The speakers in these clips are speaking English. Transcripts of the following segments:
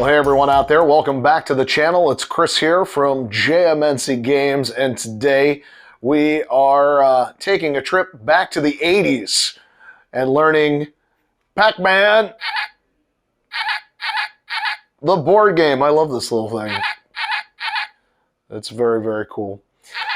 Well, hey everyone out there, welcome back to the channel. It's Chris here from JMNC GAMES, and today we are taking a trip back to the 80s and learning Pac-Man, the board game. I love this little thing. It's very, very cool.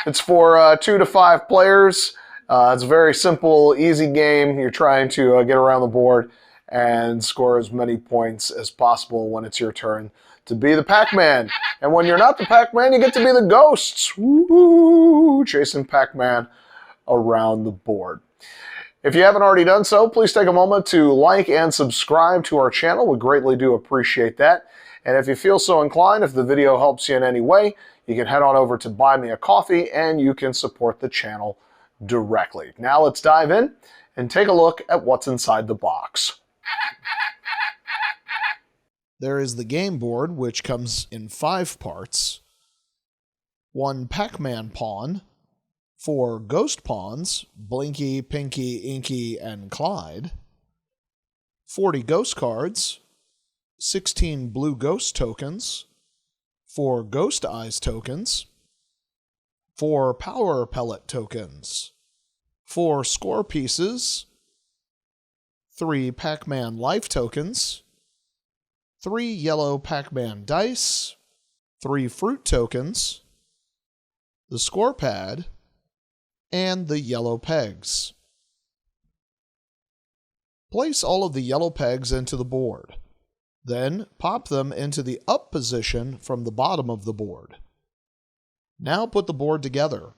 It's for 2 to 5 players. It's a very simple, easy game. You're trying to get around the board and score as many points as possible when it's your turn to be the Pac-Man. And when you're not the Pac-Man, you get to be the ghosts. Woo! Chasing Pac-Man around the board. If you haven't already done so, please take a moment to like and subscribe to our channel. We greatly do appreciate that. And if you feel so inclined, if the video helps you in any way, you can head on over to Buy Me a Coffee and you can support the channel directly. Now let's dive in and take a look at what's inside the box. There is the game board, which comes in 5 parts. 1 Pac-Man pawn, 4 ghost pawns, Blinky, Pinky, Inky, and Clyde, 40 ghost cards, 16 blue ghost tokens, 4 ghost eyes tokens, 4 power pellet tokens, 4 score pieces, 3 Pac-Man life tokens, 3 yellow Pac-Man dice, 3 fruit tokens, the score pad, and the yellow pegs. Place all of the yellow pegs into the board. Then pop them into the up position from the bottom of the board. Now put the board together.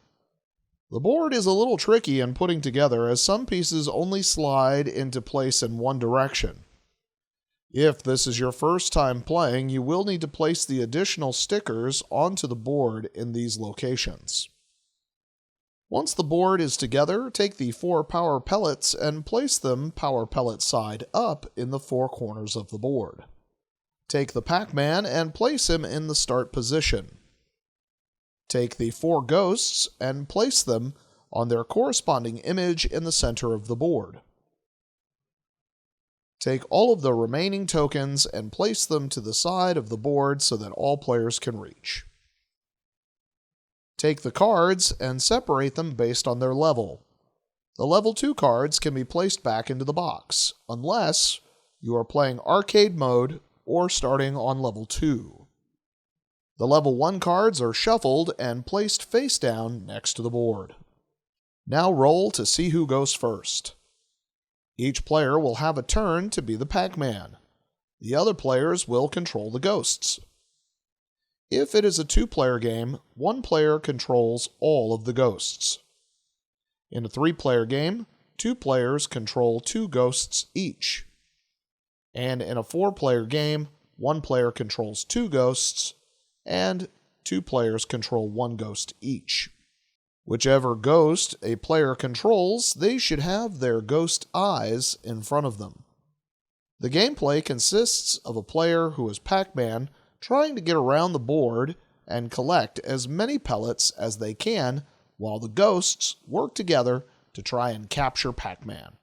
The board is a little tricky in putting together as some pieces only slide into place in one direction. If this is your first time playing, you will need to place the additional stickers onto the board in these locations. Once the board is together, take the 4 power pellets and place them power pellet side up in the 4 corners of the board. Take the Pac-Man and place him in the start position. Take the 4 ghosts and place them on their corresponding image in the center of the board. Take all of the remaining tokens and place them to the side of the board so that all players can reach. Take the cards and separate them based on their level. The level 2 cards can be placed back into the box, unless you are playing arcade mode or starting on level 2. The level 1 cards are shuffled and placed face down next to the board. Now roll to see who goes first. Each player will have a turn to be the Pac-Man. The other players will control the ghosts. If it is a 2-player game, 1 player controls all of the ghosts. In a 3-player game, 2 players control 2 ghosts each. And in a 4-player game, 1 player controls 2 ghosts, and 2 players control 1 ghost each. Whichever ghost a player controls, they should have their ghost eyes in front of them. The gameplay consists of a player who is Pac-Man trying to get around the board and collect as many pellets as they can while the ghosts work together to try and capture Pac-Man.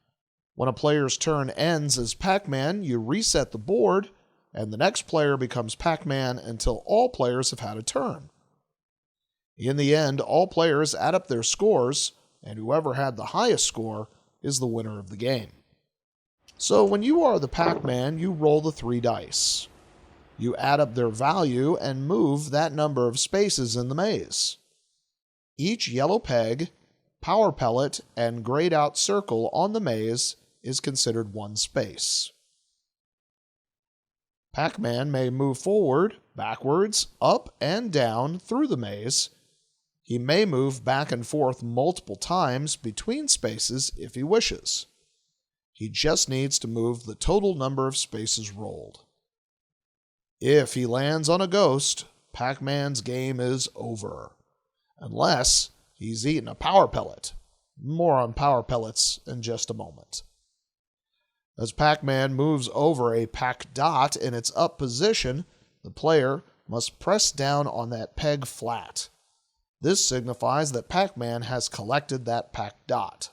When a player's turn ends as Pac-Man, you reset the board, and the next player becomes Pac-Man until all players have had a turn. In the end, all players add up their scores, and whoever had the highest score is the winner of the game. So when you are the Pac-Man, you roll the 3 dice. You add up their value and move that number of spaces in the maze. Each yellow peg, power pellet, and grayed out circle on the maze is considered 1 space. Pac-Man may move forward, backwards, up, and down through the maze. He may move back and forth multiple times between spaces if he wishes. He just needs to move the total number of spaces rolled. If he lands on a ghost, Pac-Man's game is over. Unless he's eaten a power pellet. More on power pellets in just a moment. As Pac-Man moves over a Pac dot in its up position, the player must press down on that peg flat. This signifies that Pac-Man has collected that Pac dot.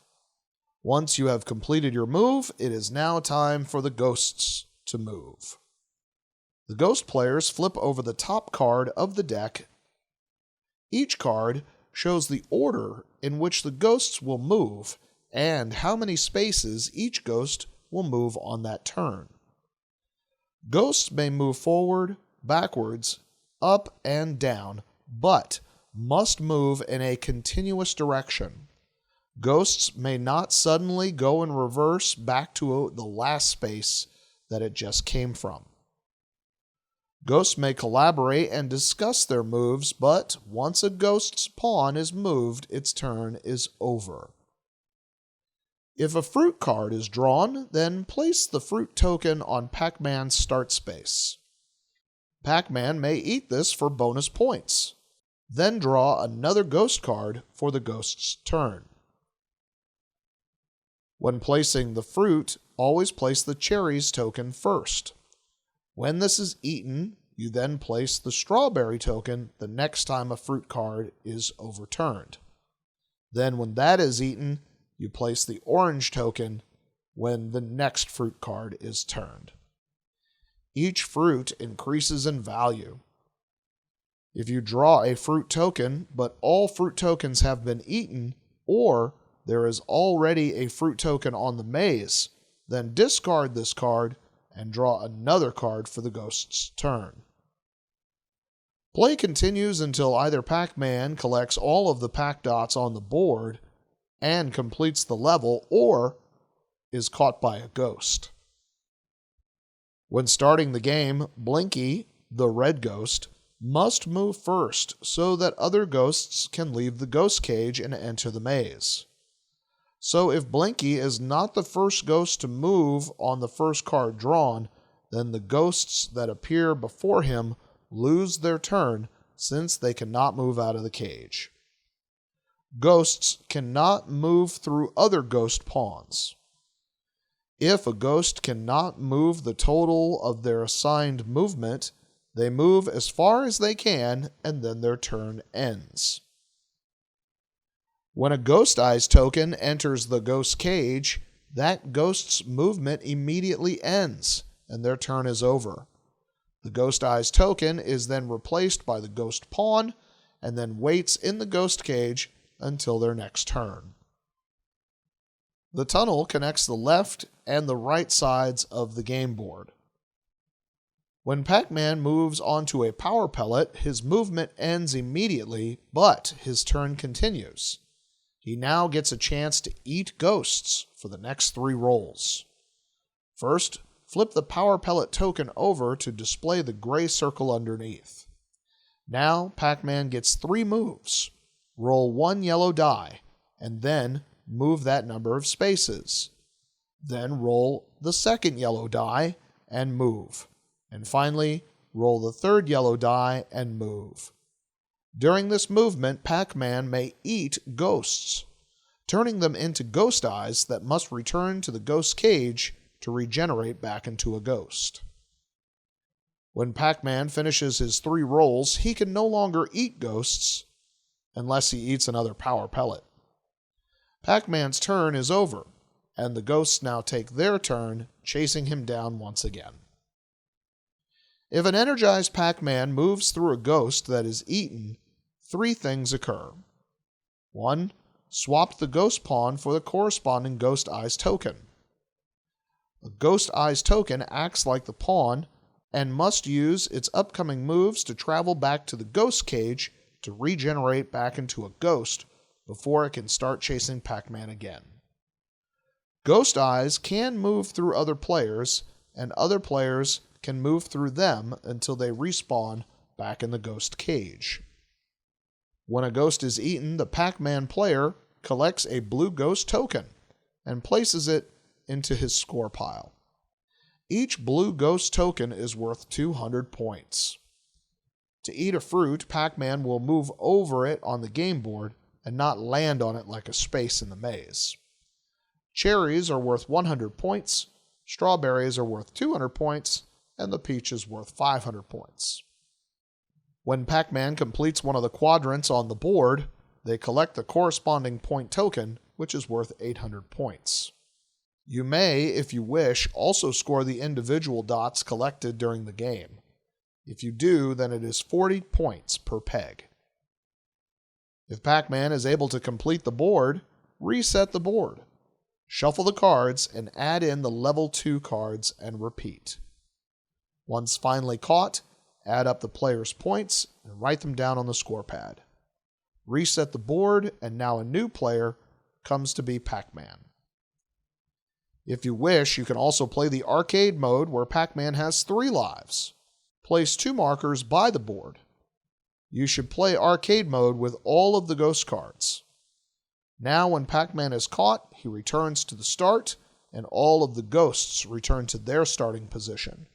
Once you have completed your move, it is now time for the ghosts to move. The ghost players flip over the top card of the deck. Each card shows the order in which the ghosts will move and how many spaces each ghost will move on that turn. Ghosts may move forward, backwards, up, and down, but must move in a continuous direction. Ghosts may not suddenly go in reverse back to the last space that it just came from. Ghosts may collaborate and discuss their moves, but once a ghost's pawn is moved, its turn is over. If a fruit card is drawn, then place the fruit token on Pac-Man's start space. Pac-Man may eat this for bonus points. Then draw another ghost card for the ghost's turn. When placing the fruit, always place the cherries token first. When this is eaten, you then place the strawberry token the next time a fruit card is overturned. Then when that is eaten, you place the orange token when the next fruit card is turned. Each fruit increases in value. If you draw a fruit token, but all fruit tokens have been eaten, or there is already a fruit token on the maze, then discard this card and draw another card for the ghost's turn. Play continues until either Pac-Man collects all of the Pac dots on the board and completes the level, or is caught by a ghost. When starting the game, Blinky, the red ghost, must move first so that other ghosts can leave the ghost cage and enter the maze. So if Blinky is not the first ghost to move on the first card drawn, then the ghosts that appear before him lose their turn since they cannot move out of the cage. Ghosts cannot move through other ghost pawns. If a ghost cannot move the total of their assigned movement, they move as far as they can and then their turn ends. When a Ghost Eyes token enters the ghost cage, that ghost's movement immediately ends and their turn is over. The Ghost Eyes token is then replaced by the ghost pawn and then waits in the ghost cage until their next turn. The tunnel connects the left and the right sides of the game board. When Pac-Man moves onto a power pellet, his movement ends immediately, but his turn continues. He now gets a chance to eat ghosts for the next 3 rolls. First, flip the power pellet token over to display the gray circle underneath. Now, Pac-Man gets 3 moves. Roll 1 yellow die, and then move that number of spaces. Then roll the second yellow die and move. And finally, roll the third yellow die and move. During this movement, Pac-Man may eat ghosts, turning them into ghost eyes that must return to the ghost cage to regenerate back into a ghost. When Pac-Man finishes his 3 rolls, he can no longer eat ghosts unless he eats another power pellet. Pac-Man's turn is over, and the ghosts now take their turn, chasing him down once again. If an energized Pac-Man moves through a ghost that is eaten, 3 things occur. 1. Swap the ghost pawn for the corresponding Ghost Eyes token. The Ghost Eyes token acts like the pawn and must use its upcoming moves to travel back to the ghost cage to regenerate back into a ghost before it can start chasing Pac-Man again. Ghost Eyes can move through other players, and other players can move through them until they respawn back in the ghost cage. When a ghost is eaten, the Pac-Man player collects a blue ghost token and places it into his score pile. Each blue ghost token is worth 200 points. To eat a fruit, Pac-Man will move over it on the game board and not land on it like a space in the maze. Cherries are worth 100 points, strawberries are worth 200 points, and the peach is worth 500 points. When Pac-Man completes one of the quadrants on the board, they collect the corresponding point token, which is worth 800 points. You may, if you wish, also score the individual dots collected during the game. If you do, then it is 40 points per peg. If Pac-Man is able to complete the board, reset the board. Shuffle the cards and add in the level 2 cards and repeat. Once finally caught, add up the player's points and write them down on the score pad. Reset the board, and now a new player comes to be Pac-Man. If you wish, you can also play the arcade mode where Pac-Man has 3 lives. Place 2 markers by the board. You should play arcade mode with all of the ghost cards. Now when Pac-Man is caught, he returns to the start, and all of the ghosts return to their starting position.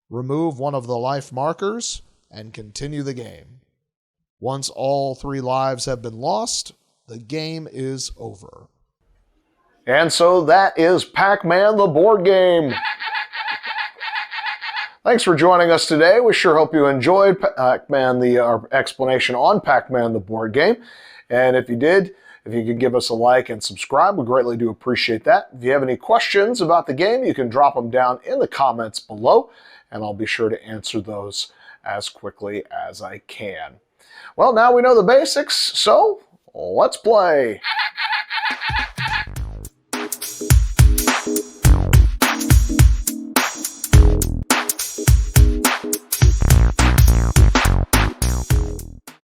Remove one of the life markers, and continue the game. Once all 3 lives have been lost, the game is over. And so that is Pac-Man the board game. Thanks for joining us today. We sure hope you enjoyed Pac-Man, our explanation on Pac-Man the board game. And if you did, if you could give us a like and subscribe, we greatly do appreciate that. If you have any questions about the game, you can drop them down in the comments below, and I'll be sure to answer those as quickly as I can. Well, now we know the basics, so let's play.